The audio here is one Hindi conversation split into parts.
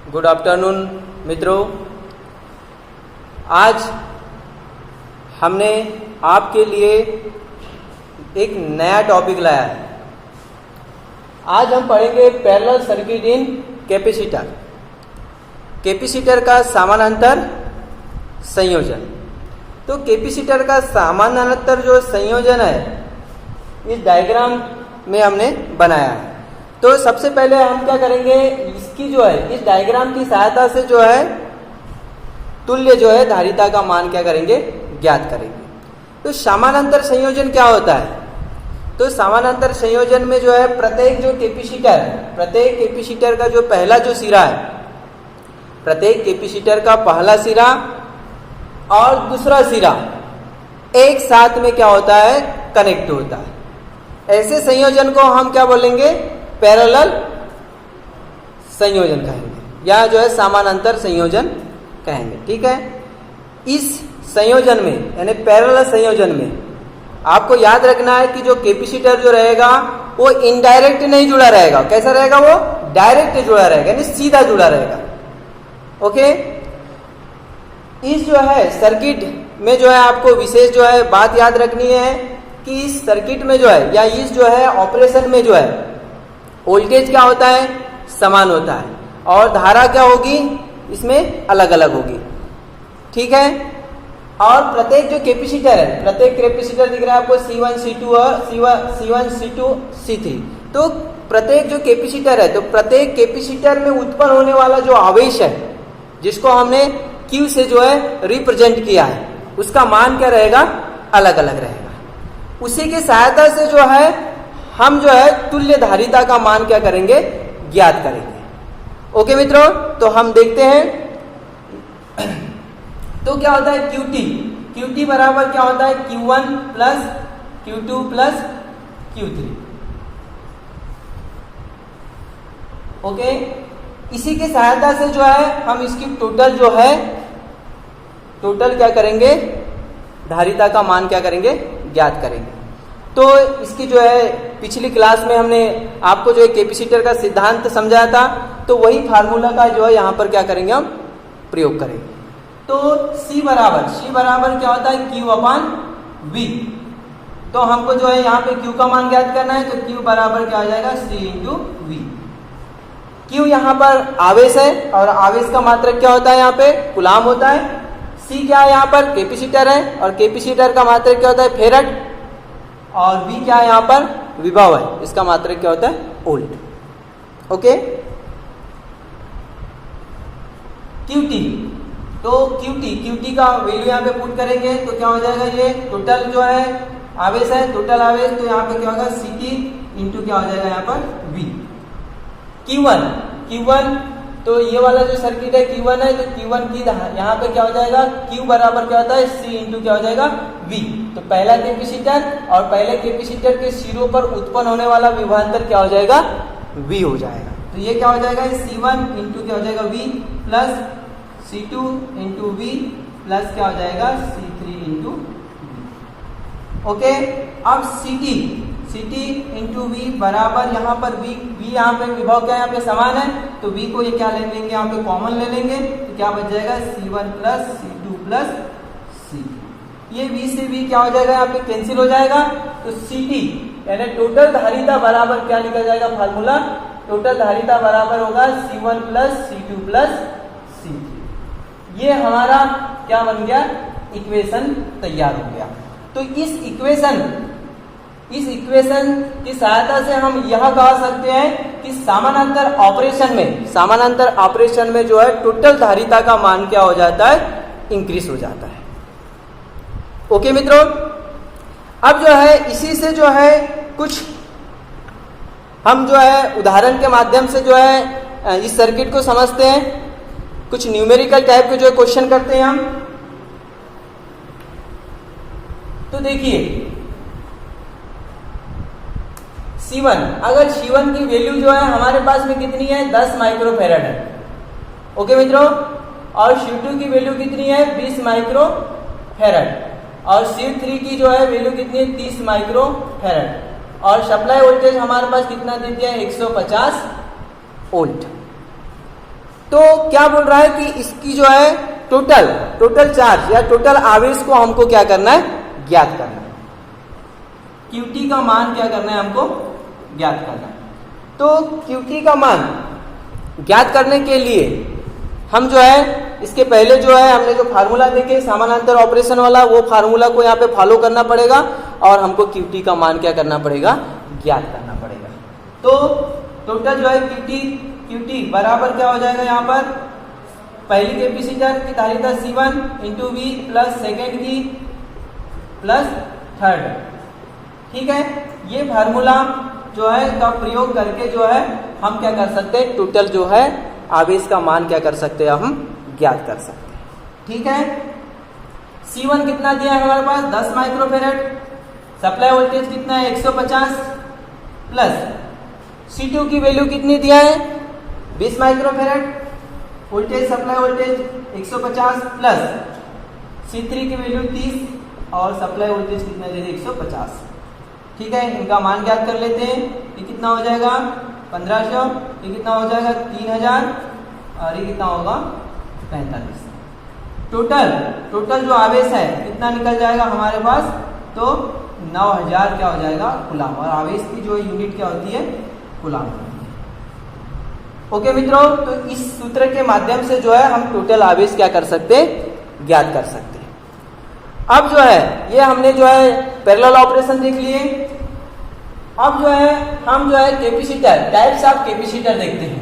गुड आफ्टरनून मित्रों। आज हमने आपके लिए एक नया टॉपिक लाया है। आज हम पढ़ेंगे parallel circuit in capacitor. Capacitor का समानांतर संयोजन। तो कैपेसिटर का समानांतर जो संयोजन है इस डायग्राम में हमने बनाया है। तो सबसे पहले हम क्या करेंगे, इसकी जो है इस डायग्राम की सहायता से जो है तुल्य जो है धारिता का मान क्या करेंगे, ज्ञात करेंगे। तो समानांतर संयोजन क्या होता है? तो समानांतर संयोजन में जो है प्रत्येक कैपेसिटर का जो पहला जो सिरा है, प्रत्येक कैपेसिटर का पहला सिरा और दूसरा सिरा एक साथ में क्या होता है, कनेक्ट होता है। ऐसे संयोजन को हम क्या बोलेंगे, पैरेलल संयोजन कहेंगे या जो है समानांतर संयोजन कहेंगे। ठीक है। इस संयोजन में यानी पैरेलल संयोजन में आपको याद रखना है कि जो कैपेसिटर जो रहेगा वो इनडायरेक्ट नहीं जुड़ा रहेगा। कैसा रहेगा? वो डायरेक्ट जुड़ा रहेगा, यानी सीधा जुड़ा रहेगा। ओके। इस जो है सर्किट में जो है आपको विशेष जो है बात याद रखनी है कि इस सर्किट में जो है या इस जो है ऑपरेशन में जो है वोल्टेज क्या होता है, समान होता है, और धारा क्या होगी, इसमें अलग अलग होगी। ठीक है। और प्रत्येक जो कैपेसिटर है, प्रत्येक कैपेसिटर दिख रहा है आपको C1 C2 और C1 C2 C3। तो प्रत्येक जो कैपेसिटर है, तो प्रत्येक कैपेसिटर में उत्पन्न होने वाला जो आवेश है जिसको हमने Q से जो है रिप्रेजेंट किया है, उसका मान क्या रहेगा, अलग अलग रहेगा। उसी की सहायता से जो है हम जो है तुल्य धारिता का मान क्या करेंगे, ज्ञात करेंगे। ओके मित्रों, तो हम देखते हैं। तो क्या होता है QT बराबर क्या होता है, Q1 plus Q2 plus Q3। Okay. इसी की सहायता से जो है हम इसकी टोटल क्या करेंगे, धारिता का मान क्या करेंगे, ज्ञात करेंगे। तो इसकी जो है पिछली क्लास में हमने आपको जो है कैपेसिटर का सिद्धांत समझाया था, तो वही फार्मूला का जो है यहाँ पर क्या करेंगे, हम प्रयोग करेंगे। तो C बराबर क्या होता है, Q/V। तो हमको जो है यहाँ पे Q का मान ज्ञात करना है, तो Q बराबर क्या हो जाएगा, C/V। Q यहाँ पर आवेश है और आवेश का मात्रक क्या होता है, यहाँ पे कूलाम होता है। C क्या है, यहाँ पर कैपेसिटर है और कैपेसिटर का मात्रक क्या होता है, फेरड। और V क्या है, यहाँ पर विभव है, इसका मात्रक क्या होता है, वोल्ट। ओके। QT, तो QT का वैल्यू यहाँ पे पुट करेंगे तो क्या हो जाएगा, ये टोटल जो है आवेश है, टोटल आवेश। तो यहाँ पे क्या होगा, CT इंटू क्या हो जाएगा यहाँ पर V। Q1 तो ये वाला जो सर्किट है Q1 है, तो Q1 की यहाँ पे क्या हो जाएगा, Q बराबर क्या होता है, C इंटू क्या हो जाएगा, V। तो पहला कैपेसिटर और पहले कैपेसिटर के सिरों पर उत्पन्न होने वाला विभवांतर क्या हो जाएगा, V हो जाएगा। तो ये क्या हो जाएगा, C1 इंटू क्या हो जाएगा, V plus C2 into V plus क्या हो जाएगा, C3 इंटू V। ओके। अब CT इंटू V बराबर यहाँ पर V यहाँ पे विभव क्या है, यहाँ पे समान है, तो V को ये क्या ले लेंगे, यहाँ पे कॉमन ले लेंगे, तो क्या बच जाएगा, C1 plus C2 plus C3। ये V से V क्या हो जाएगा, यहाँ पे कैंसिल हो जाएगा। तो CT यानी टोटल धारिता बराबर क्या निकल जाएगा, फार्मूला टोटल धारिता बराबर होगा C1 plus C2 plus C3। ये हमारा क्या बन गया, इक्वेशन तैयार हो गया। तो इस इक्वेशन की सहायता से हम यह कह सकते हैं कि समानांतर ऑपरेशन में जो है टोटल धारिता का मान क्या हो जाता है, इंक्रीज हो जाता है। ओके मित्रों, अब जो है इसी से जो है कुछ हम जो है उदाहरण के माध्यम से जो है इस सर्किट को समझते हैं। कुछ न्यूमेरिकल टाइप के जो क्वेश्चन करते हैं हम। तो देखिए C1, अगर C1 की वैल्यू जो है हमारे पास में कितनी है, 10 माइक्रोफेरेड है। ओके मित्रों। और C2 की वैल्यू कितनी है, 20 माइक्रोफेरेड। और C3 की जो है वैल्यू कितनी है, 30 माइक्रोफेरेड। और सप्लाई वोल्टेज हमारे पास कितना दे दिया है, 150 वोल्ट। तो क्या बोल रहा है कि इसकी जो है टोटल चार्ज या टोटल आवेश को हमको क्या करना है, ज्ञात करना है। QT का मान क्या करना है, हमको ज्ञात करना है। तो QT का मान ज्ञात करने के लिए हम जो है इसके पहले जो है हमने जो फार्मूला देखे समानांतर ऑपरेशन वाला, वो फार्मूला को यहाँ पे फॉलो करना पड़ेगा और हमको QT का मान क्या करना पड़ेगा, ज्ञात करना पड़ेगा। तो टोटल जो है QT बराबर क्या हो जाएगा, यहाँ पर पहली कैपेसिटर की धारिता C1 into V plus second की प्लस थर्ड। ठीक है, ये फार्मूला जो है का प्रयोग करके जो है हम क्या कर सकते हैं, टोटल जो है आवेश का मान क्या कर सकते हैं, हम ज्ञात कर सकते हैं। ठीक है, C1 कितना दिया है हमारे पास 10 माइक्रोफेरेड, सप्लाई वोल्टेज कितना है 150 प्लस C2 की वैल्यू कितनी दिया है 20 microfarad, voltage supply voltage 150 plus C3 की वैल्यू 30 और सप्लाई वोल्टेज कितना दे 150। ठीक है, इनका मान ज्ञात कर लेते हैं। ये कितना हो जाएगा 1500, ये कितना हो जाएगा 3000 और ये कितना होगा 45। टोटल जो आवेश है कितना निकल जाएगा हमारे पास, तो 9000 क्या हो जाएगा कूलाम, और आवेश की जो यूनिट क्या होती है कूलाम होती है। ओके मित्रों, तो इस सूत्र के माध्यम से जो है हम टोटल आवेश क्या कर सकते हैं, ज्ञात कर सकते हैं। अब जो है ये हमने जो है पैरेलल ऑपरेशन देख लिए। अब जो है हम जो है कैपेसिटर, टाइप्स ऑफ कैपेसिटर देखते हैं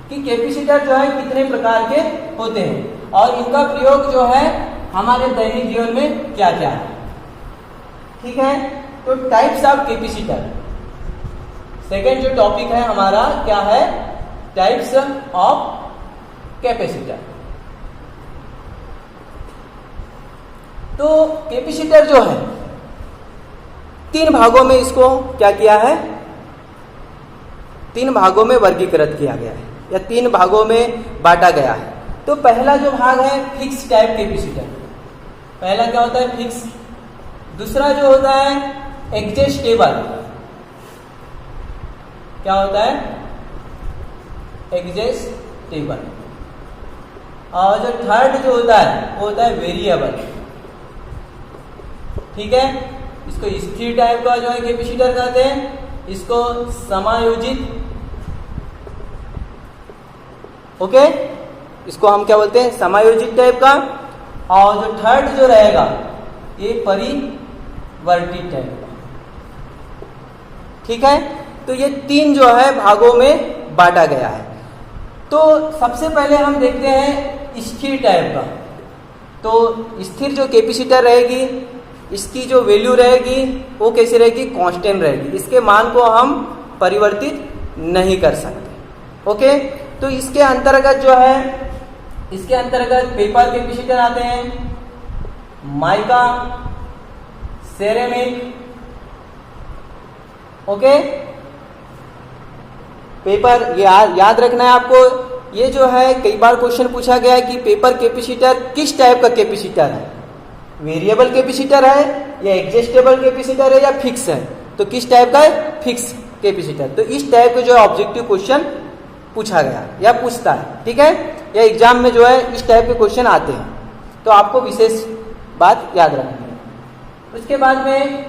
कि कैपेसिटर जो है कितने प्रकार के होते हैं और इनका प्रयोग जो है हमारे दैनिक जीवन में क्या क्या है। ठीक है, तो टाइप्स ऑफ कैपेसिटर, सेकेंड जो टॉपिक है हमारा क्या है, टाइप्स ऑफ कैपेसिटर। तो कैपेसिटर जो है 3 भागों में इसको क्या किया है, 3 भागों में वर्गीकृत किया गया है या 3 भागों में बांटा गया है। तो पहला जो भाग है फिक्स टाइप कैपेसिटर, पहला क्या होता है फिक्स, दूसरा जो होता है एडजस्टेबल, क्या होता है एडजस्टेबल, और जो थर्ड जो होता है वो होता है वेरिएबल। ठीक है, इसको स्थिर टाइप का जो है कैपेसिटर कहते हैं, इसको समायोजित, ओके, इसको हम क्या बोलते हैं समायोजित टाइप का, और जो थर्ड जो रहेगा ये परिवर्तित टाइप का। ठीक है, तो ये 3 जो है भागों में बांटा गया है। तो सबसे पहले हम देखते हैं स्थिर टाइप का। तो स्थिर जो कैपेसिटर रहेगी इसकी जो वैल्यू रहेगी वो कैसी रहेगी, कांस्टेंट रहेगी, इसके मान को हम परिवर्तित नहीं कर सकते। ओके, तो इसके अंतर्गत जो है, इसके अंतर्गत पेपर कैपेसिटर आते हैं, माइका, सेरेमिक, ओके, पेपर, ये याद रखना है आपको। ये जो है कई बार क्वेश्चन पूछा गया है कि पेपर कैपेसिटर किस टाइप का कैपेसिटर है, वेरिएबल कैपेसिटर है या एडजस्टेबल कैपेसिटर है या फिक्स है। तो किस टाइप का है, फिक्स कैपेसिटर। तो इस टाइप के जो ऑब्जेक्टिव क्वेश्चन पूछा गया या पूछता है, ठीक है, या एग्जाम में जो है इस टाइप के क्वेश्चन आते हैं, तो आपको विशेष बात याद रखनी है। उसके बाद में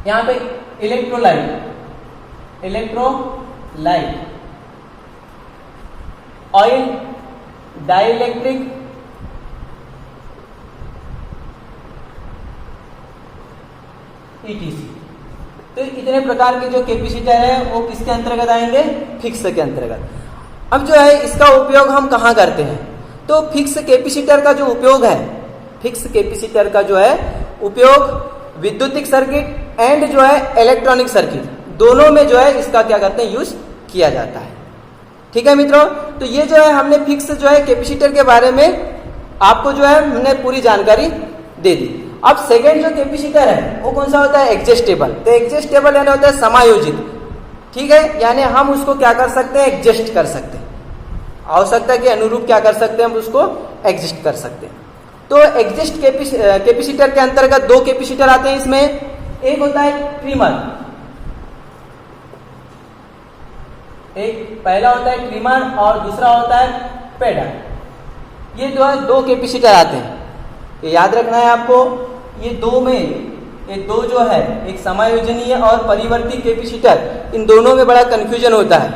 यहाँ पे इलेक्ट्रोलाइट, ऑयल, डाइइलेक्ट्रिक, ETC। तो इतने प्रकार के जो कैपेसिटर है वो किसके अंतर्गत आएंगे, फिक्स के अंतर्गत। अब जो है इसका उपयोग हम कहाँ करते हैं, तो फिक्स कैपेसिटर का जो उपयोग है, फिक्स कैपेसिटर का जो है उपयोग विद्युतिक सर्किट एंड जो है इलेक्ट्रॉनिक सर्किट दोनों में जो है इसका क्या करते हैं, यूज किया जाता है। ठीक है मित्रों, तो ये जो है हमने फिक्स जो है कैपेसिटर के बारे में आपको जो है हमने पूरी जानकारी दे दी। अब सेकेंड जो कैपेसिटर है वो कौन सा होता है, एडजस्टेबल। तो एडजस्टेबल यानी होता है समायोजित। ठीक है, यानी हम उसको क्या कर सकते हैं, एडजस्ट कर सकते हैं, आवश्यकता के अनुरूप क्या कर सकते हैं, हम उसको एडजस्ट कर सकते हैं। तो एडजस्ट कैपेसिटर के अंतर्गत 2 कैपेसिटर आते हैं इसमें, एक होता है ट्रिमर, एक पहला होता है ट्रिमर और दूसरा होता है पेडा। ये जो है दो कैपेसिटर आते हैं, ये याद रखना है आपको। ये दो जो है एक समायोजनीय और परिवर्ती कैपेसिटर, इन दोनों में बड़ा कंफ्यूजन होता है,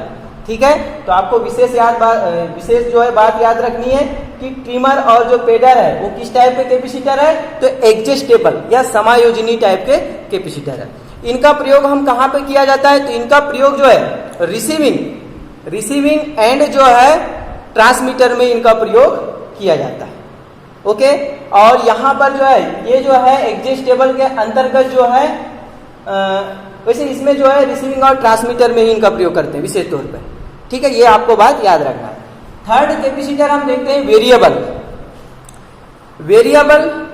ठीक है। तो आपको विशेष जो है बात याद रखनी है कि ट्रिमर और जो पेडर है वो किस टाइप के कैपेसिटर है, तो एडजस्टेबल या समायोजनीय टाइप के कैपेसिटर है। इनका प्रयोग हम कहाँ पे किया जाता है, तो इनका प्रयोग जो है रिसीविंग एंड जो है ट्रांसमीटर में इनका प्रयोग किया जाता है, ओके। और यहाँ पर जो है ये जो है एडजस्टेबल के अंतर्गत जो है वैसे इसमें जो है रिसीविंग और ट्रांसमीटर में ही इनका प्रयोग करते हैं विशेष तौर पर, ठीक है। ये आपको बात याद रखना है। थर्ड कैपेसिटर हम देखते हैं वेरिएबल।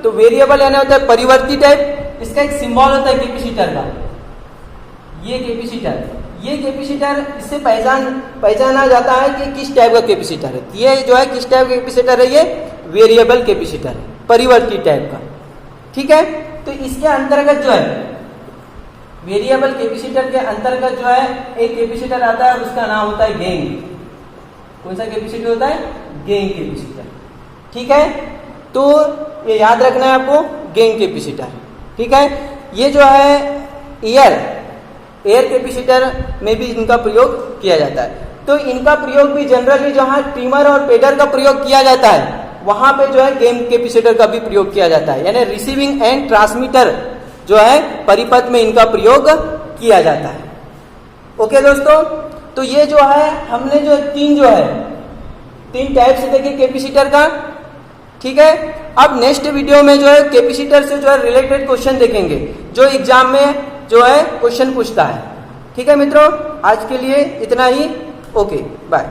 तो वेरिएबल यानी होता है परिवर्ती टाइप। इसका एक सिंबल होता है कैपेसिटर का, ये कैपेसिटर इससे पहचाना जाता है कि किस टाइप का कैपेसिटर है। ये जो है किस टाइप का कैपेसिटर है, ये वेरिएबल कैपेसिटर है, परिवर्ती टाइप का, ठीक है। तो इसके अंतर्गत जो है वेरिएबल कैपेसिटर के अंतर्गत जो है एक कैपेसिटर आता है, उसका नाम होता है गेन। कौन सा कैपेसिटर होता है, गेन कैपेसिटर, ठीक है। तो ये याद रखना है आपको, गेन कैपेसिटर, ठीक है। ये जो है एयर कैपेसिटर में भी इनका प्रयोग किया जाता है। तो इनका प्रयोग भी जनरली जहां ट्रिमर और पेडर का प्रयोग किया जाता है वहां पे जो है गेन कैपेसिटर का भी प्रयोग किया जाता है, यानी रिसीविंग एंड ट्रांसमीटर जो है परिपथ में इनका प्रयोग किया जाता है, ओके दोस्तों। तो ये जो है हमने जो तीन टाइप से देखे कैपेसिटर का, ठीक है। अब नेक्स्ट वीडियो में जो है कैपेसिटर से जो है रिलेटेड क्वेश्चन देखेंगे जो एग्जाम में जो है क्वेश्चन पूछता है, ठीक है मित्रों। आज के लिए इतना ही, ओके बाय।